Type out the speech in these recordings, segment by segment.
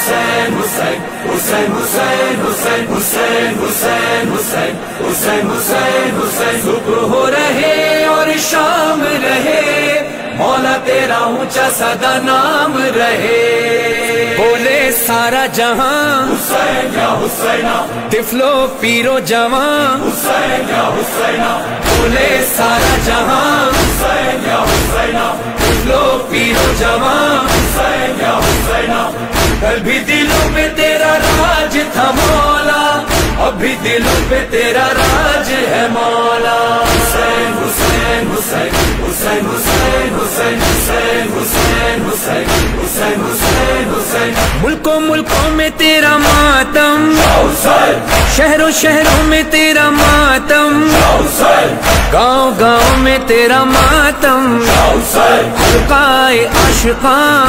حسین حسین حسین حسین حسین حسین حسین حسین حسین حسین حسین صبح ہو رہے اور شام رہے، مولا تیرا اونچا سدا نام رہے، بولے سارا جہاں حسین یا حسینہ، طفلو پیرو جوان حسین یا حسینہ، بولے سارا جہاں حسین یا حسینہ، طفلو پیرو جوان حسین یا حسینہ، کل بھی دلوں پہ تیرا راج تھا مولا، اب بھی دلوں پہ تیرا راج ہے مولا، حسین حسین حسین حسین حسین حسین حسین حسین حسین حسین حسین حسین، ملکوں ملکوں میں تیرا ماتم، شہروں شہروں میں تیرا ماتم، گاؤں گاؤں میں تیرا ماتم، حلقائے عاشقاں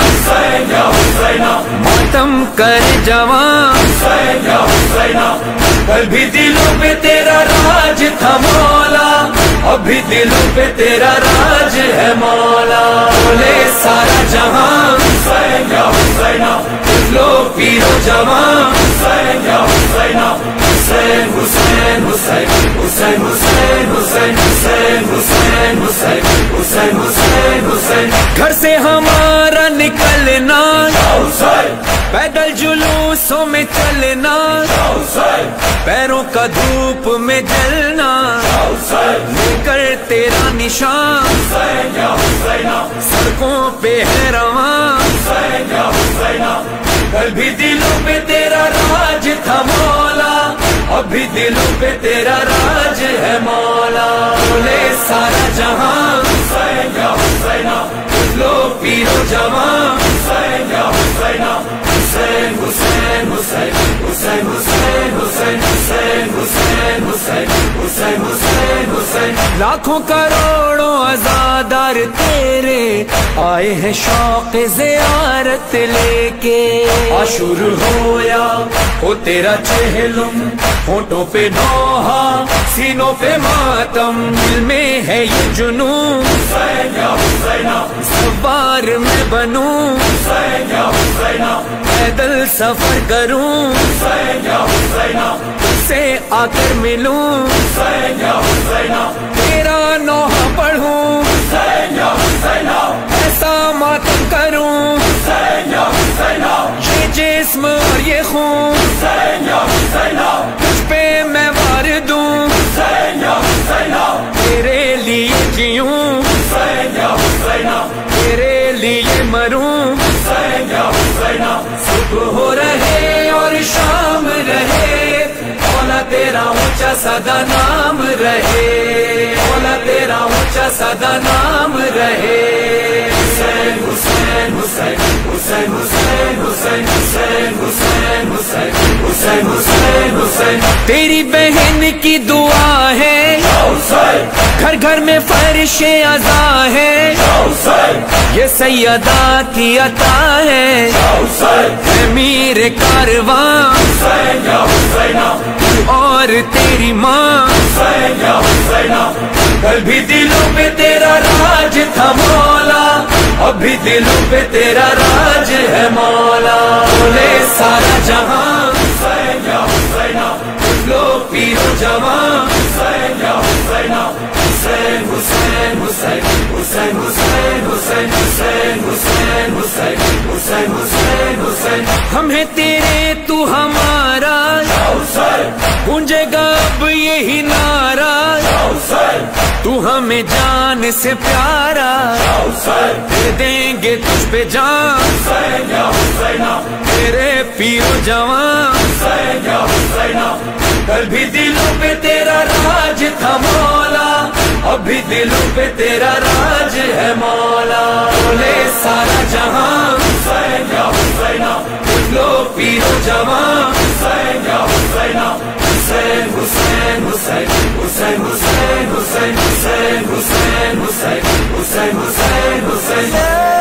ماتم کر جوان، کل بھی دلوں پہ تیرا راج تھا مولا، اب بھی دلوں پہ تیرا راج ہے مولا، بولے سارا جہاں حسین یا حسینہ، طفلو پیرو جوان حسین یا حسینہ، حسین حسین حسین حسین حسین حسین حسین حسین حسین حسین حسین حسین، گھر سے ہمارا نکلنا، پیدل جلوسوں میں چلنا، پیروں کا دھوپ میں جلنا، لے کر تیرا نشان سڑکوں پہ ہے رواں، کل بھی دلوں پہ تیرا راج تھا مولا، اب بھی دلوں پہ تیرا راج ہے مولا، بولے سارا جہاں حسین یا حسینہ، طفلو پیرو جوان حسین یا حسینہ، حسین حسین حسین حسین حسین حسین حسین حسین حسین حسین حسین حسین، لاکھوں کروڑوں عزادار تیرے آئے ہیں شوق زیارت لے کے، عاشور ہو یا ہو تیرا چہلم، ہونٹوں پہ نوحہ سینوں پہ ماتم، دل میں ہے یہ جنون حسین یا حسینہ، سوار میں بنوں حسین یا حسینہ، پیدل سفر کروں حسین یا حسینہ، تجھ سے آ کر ملوں حسین یا حسینہ، تیرا نوحہ پڑھوں حسین یا حسینہ، ایسا ماتم کروں حسین یا حسینہ، یہ جسم اور یہ خون حسین یا حسینہ، تجھ پہ میں وار دوں حسین یا حسینہ، تیرے لیے جیوں حسین یا حسینہ، تیرے لیے مروں حسین یا حسینہ، صبح ہو رہے اور شام رہے، مولا تیرا اونچا سدا نام رہے، مولا تیرا اونچا سدا نام رہے، حسین حسین حسین حسین حسین حسین حسین حسین حسین حسین حسین حسین، تیری بہن کی دعا ہے گھر گھر میں فرش عزا ہے، یہ سیدہ کی عطا ہے امیر کارواں، اور تیری ماں، کل بھی دلوں پہ تیرا راج تھا مولا، اب بھی دلوں پہ تیرا راج ہے مولا، بولے سارا جہاں حسین یا حسینہ، طفلو پیرو جوان حسین یا حسینہ، حسین حسین حسین حسین حسین حسین حسین حسین حسین حسین حسین حسین، ہم ہیں تیرے تو ہمارا، گونجے گا اب یہی نعرہ، تو ہمیں جان سے پیارا، دے دیں گے تجھ پہ جان تیرے پیرو جوان، کل بھی دلوں پہ تیرا راج تھا مولا، اب بھی دلوں پہ تیرا راج ہے مولا، بولے سارا جہاں حسین یا حسینہ، طفلو پیرو جوان حسین یا حسینہ، حسین حسین حسین حسین حسین حسین حسین حسین حسین حسین حسین حسین